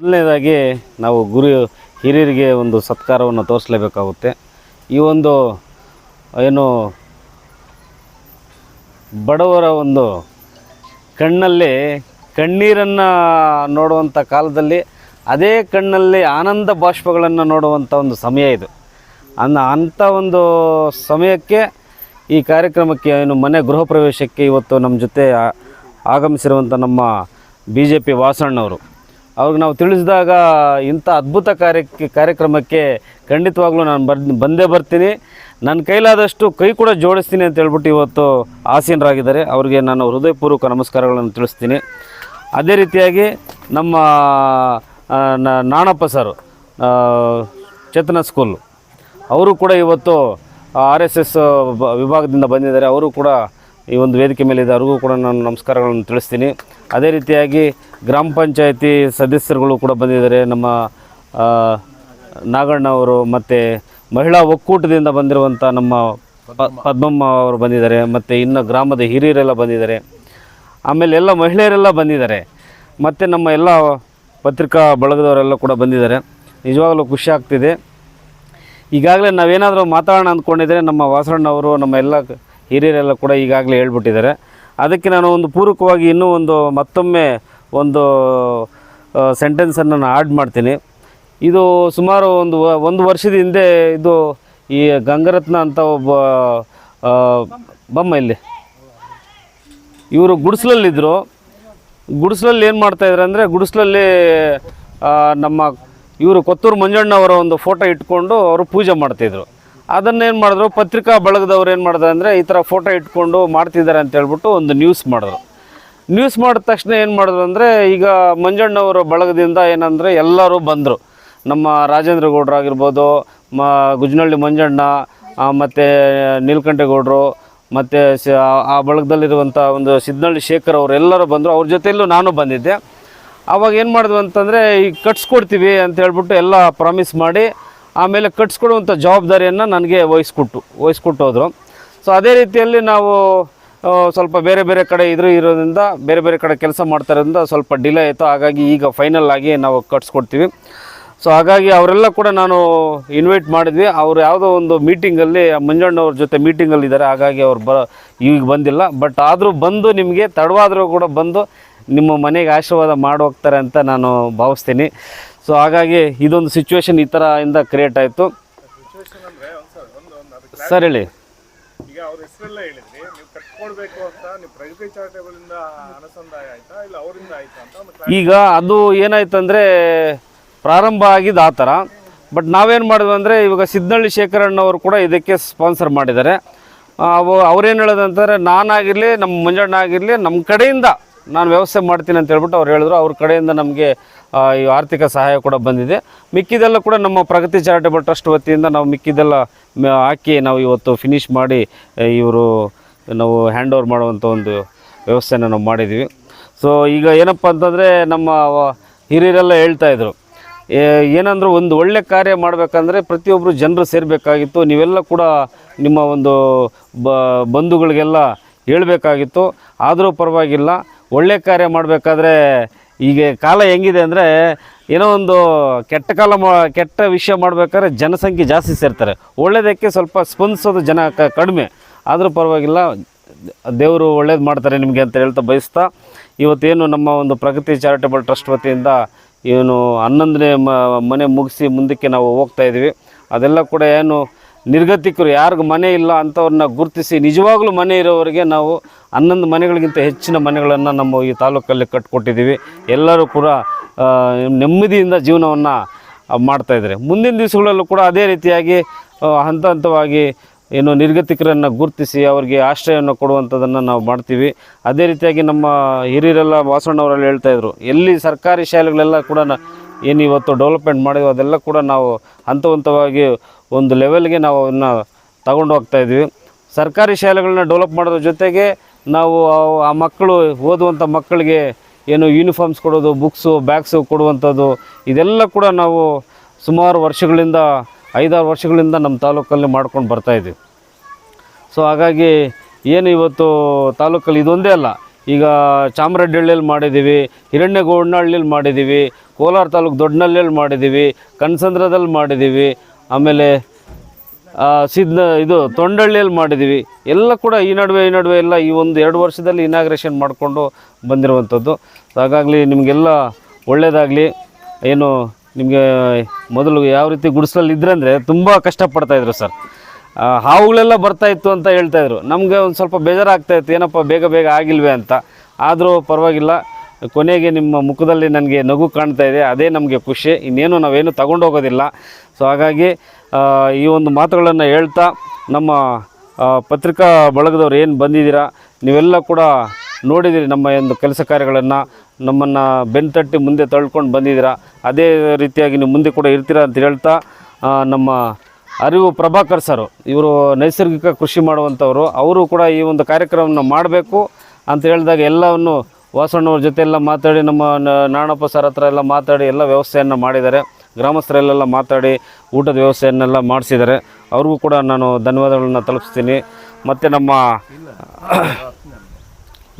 ಮೊದಲನೇದಾಗಿ ನಾವು ಹಿರಿಯರಿಗೆ ಒಂದು ಸತ್ಕಾರವನ್ನು ತೋರಿಸಲೇಬೇಕಾಗುತ್ತೆ. ಈ ಒಂದು ಏನು ಬಡವರ ಒಂದು ಕಣ್ಣಲ್ಲಿ ಕಣ್ಣೀರನ್ನು ನೋಡುವಂಥ ಕಾಲದಲ್ಲಿ ಅದೇ ಕಣ್ಣಲ್ಲಿ ಆನಂದ ಬಾಷ್ಪಗಳನ್ನು ನೋಡುವಂಥ ಒಂದು ಸಮಯ ಇದು. ಅಂಥ ಒಂದು ಸಮಯಕ್ಕೆ ಈ ಕಾರ್ಯಕ್ರಮಕ್ಕೆ ಏನು ಮನೆ ಗೃಹ ಪ್ರವೇಶಕ್ಕೆ ಇವತ್ತು ನಮ್ಮ ಜೊತೆ ಆಗಮಿಸಿರುವಂಥ ನಮ್ಮ BJP ವಾಸಣ್ಣವರು ಅವ್ರಿಗೆ ನಾವು ತಿಳಿಸಿದಾಗ ಇಂಥ ಅದ್ಭುತ ಕಾರ್ಯಕ್ರಮಕ್ಕೆ ಖಂಡಿತವಾಗ್ಲೂ ನಾನು ಬಂದೇ ಬರ್ತೀನಿ, ನನ್ನ ಕೈಲಾದಷ್ಟು ಕೈ ಕೂಡ ಜೋಡಿಸ್ತೀನಿ ಅಂತ ಹೇಳ್ಬಿಟ್ಟು ಇವತ್ತು ಆಸೀನರಾಗಿದ್ದಾರೆ. ಅವರಿಗೆ ನಾನು ಹೃದಯಪೂರ್ವಕ ನಮಸ್ಕಾರಗಳನ್ನು ತಿಳಿಸ್ತೀನಿ. ಅದೇ ರೀತಿಯಾಗಿ ನಮ್ಮ ನಾಣಪ್ಪ ಸರ್ ಚೇತನ ಸ್ಕೂಲ್ ಅವರು ಕೂಡ ಇವತ್ತು RSS ವಿಭಾಗದಿಂದ ಬಂದಿದ್ದಾರೆ. ಅವರು ಕೂಡ ಈ ಒಂದು ವೇದಿಕೆ ಮೇಲಿದೆ, ಅವ್ರಿಗೂ ಕೂಡ ನಾನು ನಮಸ್ಕಾರಗಳನ್ನು ತಿಳಿಸ್ತೀನಿ. ಅದೇ ರೀತಿಯಾಗಿ ಗ್ರಾಮ ಪಂಚಾಯತಿ ಸದಸ್ಯರುಗಳು ಕೂಡ ಬಂದಿದ್ದಾರೆ. ನಮ್ಮ ನಾಗಣ್ಣ ಅವರು ಮತ್ತು ಮಹಿಳಾ ಒಕ್ಕೂಟದಿಂದ ಬಂದಿರುವಂಥ ನಮ್ಮ ಪದ್ಮಮ್ಮ ಅವರು ಬಂದಿದ್ದಾರೆ. ಮತ್ತು ಇನ್ನು ಗ್ರಾಮದ ಹಿರಿಯರೆಲ್ಲ ಬಂದಿದ್ದಾರೆ. ಆಮೇಲೆ ಎಲ್ಲ ಮಹಿಳೆಯರೆಲ್ಲ ಬಂದಿದ್ದಾರೆ. ಮತ್ತು ನಮ್ಮ ಎಲ್ಲ ಪತ್ರಿಕಾ ಬಳಗದವರೆಲ್ಲ ಕೂಡ ಬಂದಿದ್ದಾರೆ. ನಿಜವಾಗಲೂ ಖುಷಿ ಆಗ್ತಿದೆ. ಈಗಾಗಲೇ ನಾವೇನಾದರೂ ಮಾತಾಡೋಣ ಅಂದ್ಕೊಂಡಿದ್ರೆ ನಮ್ಮ ವಾಸಣ್ಣವರು ನಮ್ಮ ಎಲ್ಲ ಹಿರಿಯರೆಲ್ಲ ಕೂಡ ಈಗಾಗಲೇ ಹೇಳ್ಬಿಟ್ಟಿದ್ದಾರೆ. ಅದಕ್ಕೆ ನಾನು ಒಂದು ಪೂರಕವಾಗಿ ಇನ್ನೂ ಮತ್ತೊಮ್ಮೆ ಒಂದು ಸೆಂಟೆನ್ಸನ್ನು ನಾನು ಆಡ್ ಮಾಡ್ತೀನಿ. ಇದು ಸುಮಾರು ಒಂದು ವರ್ಷದ ಹಿಂದೆ ಇದು ಈ ಗಂಗರತ್ನ ಅಂತ ಒಬ್ಬ ಬಮ್ಮ ಇಲ್ಲಿ ಇವರು ಗುಡಿಸಲಲ್ಲಿದ್ದರು. ಗುಡಿಸಲಲ್ಲಿ ಏನು ಮಾಡ್ತಾಯಿದ್ರು ಅಂದರೆ ಗುಡಿಸಲಲ್ಲಿ ನಮ್ಮ ಇವರು ಕೊತ್ತೂರು ಮಂಜಣ್ಣವರ ಒಂದು ಫೋಟೋ ಇಟ್ಕೊಂಡು ಅವರು ಪೂಜೆ ಮಾಡ್ತಿದ್ರು. ಅದನ್ನೇನು ಮಾಡಿದ್ರು, ಪತ್ರಿಕಾ ಬಳಗದವ್ರು ಏನು ಮಾಡಿದ್ರು ಅಂದರೆ ಈ ಥರ ಫೋಟೋ ಇಟ್ಕೊಂಡು ಮಾಡ್ತಿದ್ದಾರೆ ಅಂತ ಹೇಳ್ಬಿಟ್ಟು ಒಂದು ನ್ಯೂಸ್ ಮಾಡಿದ್ರು. ನ್ಯೂಸ್ ಮಾಡಿದ ತಕ್ಷಣ ಏನು ಮಾಡಿದ್ರು ಅಂದರೆ ಈಗ ಮಂಜಣ್ಣವರ ಬಳಗದಿಂದ ಏನಂದರೆ ಎಲ್ಲರೂ ಬಂದರು. ನಮ್ಮ ರಾಜೇಂದ್ರ ಗೌಡ್ರಾಗಿರ್ಬೋದು, ಗುಜ್ನಳ್ಳಿ ಮಂಜಣ್ಣ, ಮತ್ತು ನೀಲಕಂಠೇಗೌಡರು, ಮತ್ತು ಆ ಬಳಗದಲ್ಲಿರುವಂಥ ಒಂದು ಸಿದ್ನಳ್ಳಿ ಶೇಖರ್ ಅವರು ಎಲ್ಲರೂ ಬಂದರು. ಅವ್ರ ಜೊತೆಯಲ್ಲೂ ನಾನು ಬಂದಿದ್ದೆ. ಆವಾಗ ಏನು ಮಾಡಿದ್ವು ಅಂತಂದರೆ ಈಗ ಕಟ್ಸ್ಕೊಡ್ತೀವಿ ಅಂತ ಹೇಳ್ಬಿಟ್ಟು ಎಲ್ಲ ಪ್ರಾಮಿಸ್ ಮಾಡಿ ಆಮೇಲೆ ಕಟ್ಸ್ಕೊಡುವಂಥ ಜವಾಬ್ದಾರಿಯನ್ನು ನನಗೆ ವಹಿಸ್ಕೊಟ್ಟು ಹೋದರು. ಸೊ ಅದೇ ರೀತಿಯಲ್ಲಿ ನಾವು ಸ್ವಲ್ಪ ಬೇರೆ ಬೇರೆ ಕಡೆ ಇರೋದ್ರಿಂದ ಬೇರೆ ಬೇರೆ ಕಡೆ ಕೆಲಸ ಮಾಡ್ತಾ ಇರೋದ್ರಿಂದ ಸ್ವಲ್ಪ ಡಿಲೇ ಆಯಿತು. ಹಾಗಾಗಿ ಈಗ ಫೈನಲ್ ಆಗಿ ನಾವು ಕಟ್ಸ್ಕೊಡ್ತೀವಿ. ಸೊ ಹಾಗಾಗಿ ಅವರೆಲ್ಲ ಕೂಡ ನಾನು ಇನ್ವೈಟ್ ಮಾಡಿದ್ವಿ. ಅವರು ಯಾವುದೋ ಒಂದು ಮೀಟಿಂಗಲ್ಲಿ ಮಂಜಣ್ಣವ್ರ ಜೊತೆ ಮೀಟಿಂಗಲ್ಲಿದ್ದಾರೆ. ಹಾಗಾಗಿ ಅವ್ರು ಈಗ ಬಂದಿಲ್ಲ. ಬಟ್ ಆದರೂ ಬಂದು ನಿಮಗೆ ತಡವಾದರೂ ಕೂಡ ಬಂದು ನಿಮ್ಮ ಮನೆಗೆ ಆಶೀರ್ವಾದ ಮಾಡಿ ಹೋಗ್ತಾರೆ ಅಂತ ನಾನು ಭಾವಿಸ್ತೀನಿ. ಸೊ ಹಾಗಾಗಿ ಇದೊಂದು ಸಿಚುವೇಶನ್ ಈ ಥರ ಇಂದ ಕ್ರಿಯೇಟ್ ಆಯಿತು. ಸರ್ ಹೇಳಿ. ಈಗ ಅವ್ರ ಹೆಸರೆಲ್ಲ ಹೇಳಿದ್ರಿ, ನೀವು ಕಟ್ಕೊಳ್ಬೇಕು ಅಂತ ನೀವು ಪ್ರಗತಿ ಚಾರಿಟೇಬಲ್ ಇಂದ ಅನುಸಂಧಾನ ಆಯ್ತಾ ಇಲ್ಲ ಅವರಿಂದ ಆಯ್ತಾ ಅಂತ? ಈಗ ಅದು ಏನಾಯ್ತಂದರೆ ಪ್ರಾರಂಭ ಆಗಿದ್ದು ಆ ಥರ. ಬಟ್ ನಾವೇನು ಮಾಡಿದ್ವಿ ಅಂದರೆ ಇವಾಗ ಸಿದ್ನಳ್ಳಿ ಶೇಖರಣ್ಣವರು ಕೂಡ ಇದಕ್ಕೆ ಸ್ಪಾನ್ಸರ್ ಮಾಡಿದ್ದಾರೆ. ಅವ್ರೇನು ಹೇಳೋದಂತಾರೆ, ನಾನಾಗಿರಲಿ ನಮ್ಮ ಮಂಜಣ್ಣ ಆಗಿರಲಿ ನಮ್ಮ ಕಡೆಯಿಂದ ನಾನು ವ್ಯವಸ್ಥೆ ಮಾಡ್ತೀನಿ ಅಂತ ಹೇಳ್ಬಿಟ್ಟು ಅವ್ರು ಹೇಳಿದ್ರು. ಅವ್ರ ಕಡೆಯಿಂದ ನಮಗೆ ಈ ಆರ್ಥಿಕ ಸಹಾಯ ಕೂಡ ಬಂದಿದೆ. ಮಿಕ್ಕಿದೆಲ್ಲ ಕೂಡ ನಮ್ಮ ಪ್ರಗತಿ ಚಾರಿಟೇಬಲ್ ಟ್ರಸ್ಟ್ ವತಿಯಿಂದ ನಾವು ಮಿಕ್ಕಿದೆಲ್ಲ ಹಾಕಿ ನಾವು ಇವತ್ತು ಫಿನಿಷ್ ಮಾಡಿ ನಾವು ಹ್ಯಾಂಡ್ ಓವರ್ ಮಾಡುವಂಥ ಒಂದು ವ್ಯವಸ್ಥೆನ ನಾವು ಮಾಡಿದ್ವಿ. ಸೊ ಈಗ ಏನಪ್ಪ ಅಂತಂದರೆ ನಮ್ಮ ಹಿರಿಯರೆಲ್ಲ ಹೇಳ್ತಾಯಿದ್ರು, ಏನಂದ್ರೆ ಒಂದು ಒಳ್ಳೆ ಕಾರ್ಯ ಮಾಡಬೇಕಂದ್ರೆ ಪ್ರತಿಯೊಬ್ಬರು ಜನರು ಸೇರಬೇಕಾಗಿತ್ತು. ನೀವೆಲ್ಲ ಕೂಡ ನಿಮ್ಮ ಒಂದು ಬಂಧುಗಳಿಗೆಲ್ಲ ಹೇಳಬೇಕಾಗಿತ್ತು. ಆದರೂ ಪರವಾಗಿಲ್ಲ, ಒಳ್ಳೆ ಕಾರ್ಯ ಮಾಡಬೇಕಾದ್ರೆ ಈಗ ಕಾಲ ಹೆಂಗಿದೆ ಅಂದರೆ ಏನೋ ಒಂದು ಕೆಟ್ಟ ವಿಷಯ ಮಾಡಬೇಕಾದ್ರೆ ಜನಸಂಖ್ಯೆ ಜಾಸ್ತಿ ಸೇರ್ತಾರೆ. ಒಳ್ಳೆಯದಕ್ಕೆ ಸ್ವಲ್ಪ ಸ್ಪಂದಿಸೋದು ಜನ ಕಡಿಮೆ. ಆದರೂ ಪರವಾಗಿಲ್ಲ, ದೇವರು ಒಳ್ಳೇದು ಮಾಡ್ತಾರೆ ನಿಮಗೆ ಅಂತ ಹೇಳ್ತಾ ಬಯಸ್ತಾ ಇವತ್ತೇನು ನಮ್ಮ ಒಂದು ಪ್ರಗತಿ ಚಾರಿಟೇಬಲ್ ಟ್ರಸ್ಟ್ ವತಿಯಿಂದ ಏನು 11ನೇ ಮನೆ ಮುಗಿಸಿ ಮುಂದಕ್ಕೆ ನಾವು ಹೋಗ್ತಾಯಿದ್ವಿ. ಅದೆಲ್ಲ ಕೂಡ ಏನು ನಿರ್ಗತಿಕರು ಯಾರಿಗೂ ಮನೆ ಇಲ್ಲ ಅಂಥವ್ರನ್ನ ಗುರುತಿಸಿ ನಿಜವಾಗ್ಲೂ ಮನೆ ಇರೋವರಿಗೆ ನಾವು 11 ಮನೆಗಳಿಗಿಂತ ಹೆಚ್ಚಿನ ಮನೆಗಳನ್ನು ನಮ್ಮ ಈ ತಾಲೂಕಲ್ಲಿ ಕಟ್ಟಿಕೊಟ್ಟಿದ್ದೀವಿ. ಎಲ್ಲರೂ ಕೂಡ ನೆಮ್ಮದಿಯಿಂದ ಜೀವನವನ್ನು ಮಾಡ್ತಾಯಿದ್ದಾರೆ. ಮುಂದಿನ ದಿವಸಗಳಲ್ಲೂ ಕೂಡ ಅದೇ ರೀತಿಯಾಗಿ ಹಂತ ಹಂತವಾಗಿ ಏನು ನಿರ್ಗತಿಕರನ್ನು ಗುರುತಿಸಿ ಅವರಿಗೆ ಆಶ್ರಯವನ್ನು ಕೊಡುವಂಥದ್ದನ್ನು ನಾವು ಮಾಡ್ತೀವಿ. ಅದೇ ರೀತಿಯಾಗಿ ನಮ್ಮ ಹಿರಿಯರೆಲ್ಲ ವಾಸಣ್ಣವರೆಲ್ಲ ಹೇಳ್ತಾಯಿದ್ರು, ಎಲ್ಲಿ ಸರ್ಕಾರಿ ಶಾಲೆಗಳೆಲ್ಲ ಕೂಡ ಏನು ಇವತ್ತು ಡೆವಲಪ್ಮೆಂಟ್ ಮಾಡಿದ್ವಿ ಅದೆಲ್ಲ ಕೂಡ ನಾವು ಹಂತ ಹಂತವಾಗಿ ಒಂದು ಲೆವೆಲ್ಗೆ ನಾವು ಅದನ್ನು ತಗೊಂಡು ಹೋಗ್ತಾಯಿದ್ವಿ. ಸರ್ಕಾರಿ ಶಾಲೆಗಳನ್ನ ಡೆವಲಪ್ ಮಾಡೋದ್ರ ಜೊತೆಗೆ ನಾವು ಆ ಮಕ್ಕಳು ಓದುವಂಥ ಮಕ್ಕಳಿಗೆ ಏನು ಯೂನಿಫಾರ್ಮ್ಸ್ ಕೊಡೋದು, ಬುಕ್ಸು, ಬ್ಯಾಗ್ಸು ಕೊಡುವಂಥದ್ದು, ಇದೆಲ್ಲ ಕೂಡ ನಾವು ಸುಮಾರು ವರ್ಷಗಳಿಂದ 5-6 ವರ್ಷಗಳಿಂದ ನಮ್ಮ ತಾಲೂಕಲ್ಲಿ ಮಾಡ್ಕೊಂಡು ಬರ್ತಾಯಿದ್ದೀವಿ. ಸೊ ಹಾಗಾಗಿ ಏನು ಇವತ್ತು ತಾಲೂಕಲ್ಲಿ ಇದೊಂದೇ ಅಲ್ಲ, ಈಗ ಚಾಮರಾಜಹಳ್ಳಿಯಲ್ಲಿ ಮಾಡಿದ್ದೀವಿ, ಹಿರಣ್ಯಗೌಡನಹಳ್ಳಿಯಲ್ಲಿ ಮಾಡಿದ್ದೀವಿ, ಕೋಲಾರ ತಾಲೂಕು ದೊಡ್ಡನಹಳ್ಳಿಯಲ್ಲಿ ಮಾಡಿದ್ದೀವಿ, ಕನಸಂದ್ರದಲ್ಲಿ ಮಾಡಿದ್ದೀವಿ, ಆಮೇಲೆ ಇದು ತೊಂಡಹಳ್ಳಿಯಲ್ಲಿ ಮಾಡಿದ್ದೀವಿ. ಎಲ್ಲ ಕೂಡ ಈ ನಡುವೆ ಎಲ್ಲ ಈ ಒಂದು 2 ವರ್ಷದಲ್ಲಿ ಇನಾಗ್ರೇಷನ್ ಮಾಡಿಕೊಂಡು ಬಂದಿರುವಂಥದ್ದು. ಹಾಗಾಗಿ ನಿಮಗೆಲ್ಲ ಒಳ್ಳೆಯದಾಗಲಿ. ಏನು ನಿಮಗೆ ಮೊದಲು ಯಾವ ರೀತಿ ಗುಡಿಸಲಲ್ಲಿ ಇದ್ರಂದರೆ ತುಂಬ ಕಷ್ಟಪಡ್ತಾಯಿದ್ರು ಸರ್. ಹಾವುಗಳೆಲ್ಲ ಬರ್ತಾಯಿತ್ತು ಅಂತ ಹೇಳ್ತಾಯಿದ್ರು. ನಮಗೆ ಒಂದು ಸ್ವಲ್ಪ ಬೇಜಾರಾಗ್ತಾಯಿತ್ತು, ಏನಪ್ಪ ಬೇಗ ಆಗಿಲ್ವೇ ಅಂತ. ಆದರೂ ಪರವಾಗಿಲ್ಲ, ಕೊನೆಗೆ ನಿಮ್ಮ ಮುಖದಲ್ಲಿ ನನಗೆ ನಗು ಕಾಣ್ತಾ ಇದೆ, ಅದೇ ನಮಗೆ ಖುಷಿ. ಇನ್ನೇನು ನಾವೇನು ತಗೊಂಡೋಗೋದಿಲ್ಲ. ಸೊ ಹಾಗಾಗಿ ಈ ಒಂದು ಮಾತುಗಳನ್ನು ಹೇಳ್ತಾ ನಮ್ಮ ಪತ್ರಿಕಾ ಬಳಗದವ್ರು ಏನು ಬಂದಿದ್ದೀರಾ, ನೀವೆಲ್ಲ ಕೂಡ ನೋಡಿದ್ದೀರಿ ನಮ್ಮ ಒಂದು ಕೆಲಸ ಕಾರ್ಯಗಳನ್ನು, ನಮ್ಮನ್ನು ಬೆನ್ತಟ್ಟಿ ಮುಂದೆ ತಳ್ಕೊಂಡು ಬಂದಿದ್ದೀರಾ. ಅದೇ ರೀತಿಯಾಗಿ ನೀವು ಮುಂದೆ ಕೂಡ ಇರ್ತೀರಾ ಅಂತ ಹೇಳ್ತಾ, ನಮ್ಮ ಅರಿವು ಪ್ರಭಾಕರ್ ಸರು, ಇವರು ನೈಸರ್ಗಿಕ ಕೃಷಿ ಮಾಡುವಂಥವ್ರು, ಅವರು ಕೂಡ ಈ ಒಂದು ಕಾರ್ಯಕ್ರಮವನ್ನು ಮಾಡಬೇಕು ಅಂತ ಹೇಳಿದಾಗ ಎಲ್ಲವನ್ನು ವಾಸಣ್ಣವ್ರ ಜೊತೆ ಎಲ್ಲ ಮಾತಾಡಿ, ನಮ್ಮ ನಾರಾಯಣಪ್ಪ ಸರ್ ಹತ್ರ ಎಲ್ಲ ಮಾತಾಡಿ ಎಲ್ಲ ವ್ಯವಸ್ಥೆಯನ್ನು ಮಾಡಿದ್ದಾರೆ. ಗ್ರಾಮಸ್ಥರಲ್ಲೆಲ್ಲ ಮಾತಾಡಿ ಊಟದ ವ್ಯವಸ್ಥೆಯನ್ನೆಲ್ಲ ಮಾಡಿಸಿದ್ದಾರೆ. ಅವ್ರಿಗೂ ಕೂಡ ನಾನು ಧನ್ಯವಾದಗಳನ್ನ ತಲುಪಿಸ್ತೀನಿ. ಮತ್ತು ನಮ್ಮ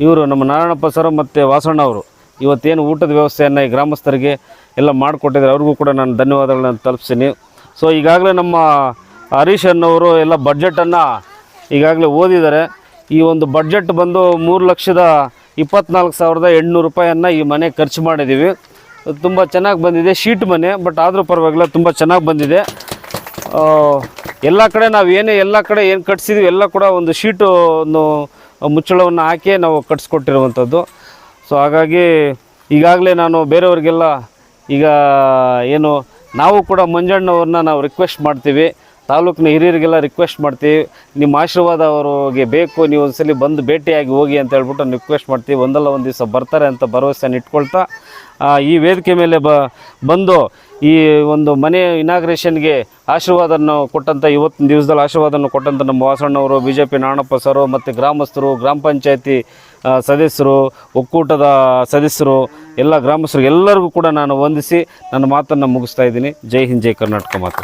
ಇವರು ನಮ್ಮ ನಾರಾಯಣಪ್ಪ ಸರ್ ಮತ್ತು ವಾಸಣ್ಣ ಅವರು ಇವತ್ತೇನು ಊಟದ ವ್ಯವಸ್ಥೆಯನ್ನು ಈ ಗ್ರಾಮಸ್ಥರಿಗೆ ಎಲ್ಲ ಮಾಡಿಕೊಟ್ಟಿದ್ದಾರೆ, ಅವ್ರಿಗೂ ಕೂಡ ನಾನು ಧನ್ಯವಾದಗಳನ್ನ ತಲುಪಿಸ್ತೀನಿ. ಸೊ ಈಗಾಗಲೇ ನಮ್ಮ ಹರೀಶ್ ಅನ್ನೋರು ಎಲ್ಲ ಬಡ್ಜೆಟನ್ನು ಈಗಾಗಲೇ ಓದಿದ್ದಾರೆ. ಈ ಒಂದು ಬಡ್ಜೆಟ್ ಬಂದು 3,24,800 ರೂಪಾಯಿಯನ್ನು ಈ ಮನೆ ಖರ್ಚು ಮಾಡಿದ್ದೀವಿ. ತುಂಬ ಚೆನ್ನಾಗಿ ಬಂದಿದೆ. ಶೀಟ್ ಮನೆ, ಬಟ್ ಆದರೂ ಪರವಾಗಿಲ್ಲ, ತುಂಬ ಚೆನ್ನಾಗಿ ಬಂದಿದೆ. ಎಲ್ಲ ಕಡೆ ನಾವು ಎಲ್ಲ ಕಡೆ ಏನು ಕಟ್ಸಿದ್ವಿ ಎಲ್ಲ ಕೂಡ ಒಂದು ಶೀಟು ಒಂದು ಮುಚ್ಚಳವನ್ನು ಹಾಕಿ ನಾವು ಕಟ್ಸ್ಕೊಟ್ಟಿರುವಂಥದ್ದು. ಸೊ ಹಾಗಾಗಿ ಈಗಾಗಲೇ ನಾನು ಬೇರೆಯವ್ರಿಗೆಲ್ಲ ಈಗ ಏನು ನಾವು ಕೂಡ ಮಂಜಣ್ಣವ್ರನ್ನ ನಾವು ರಿಕ್ವೆಸ್ಟ್ ಮಾಡ್ತೀವಿ, ತಾಲೂಕಿನ ಹಿರಿಯರಿಗೆಲ್ಲ ರಿಕ್ವೆಸ್ಟ್ ಮಾಡ್ತೀವಿ, ನಿಮ್ಮ ಆಶೀರ್ವಾದ ಅವ್ರಿಗೆ ಬೇಕು, ನೀವು ಒಂದ್ಸಲಿ ಬಂದು ಭೇಟಿಯಾಗಿ ಹೋಗಿ ಅಂತ ಹೇಳ್ಬಿಟ್ಟು ರಿಕ್ವೆಸ್ಟ್ ಮಾಡ್ತೀವಿ. ಒಂದಲ್ಲ ಒಂದು ದಿವಸ ಬರ್ತಾರೆ ಅಂತ ಭರವಸೆಯನ್ನು ಇಟ್ಕೊಳ್ತಾ ಈ ವೇದಿಕೆ ಮೇಲೆ ಬಂದು ಈ ಒಂದು ಮನೆ ಇನಾಗ್ರೇಷನ್ಗೆ ಆಶೀರ್ವಾದವನ್ನು ಕೊಟ್ಟಂಥ, ಇವತ್ತಿನ ದಿವಸದಲ್ಲಿ ಆಶೀರ್ವಾದವನ್ನು ಕೊಟ್ಟಂಥ ನಮ್ಮ ವಾಸಣ್ಣವರು, BJP ನಾರಾಯಣಪ್ಪ ಸರು ಮತ್ತು ಗ್ರಾಮಸ್ಥರು, ಗ್ರಾಮ ಪಂಚಾಯತಿ ಸದಸ್ಯರು, ಒಕ್ಕೂಟದ ಸದಸ್ಯರು, ಎಲ್ಲ ಗ್ರಾಮಸ್ಥರು ಎಲ್ಲರಿಗೂ ಕೂಡ ನಾನು ವಂದಿಸಿ ನನ್ನ ಮಾತನ್ನು ಮುಗಿಸ್ತಾ ಇದ್ದೀನಿ. ಜೈ ಹಿಂದ್, ಜೈ ಕರ್ನಾಟಕ ಮಾತು.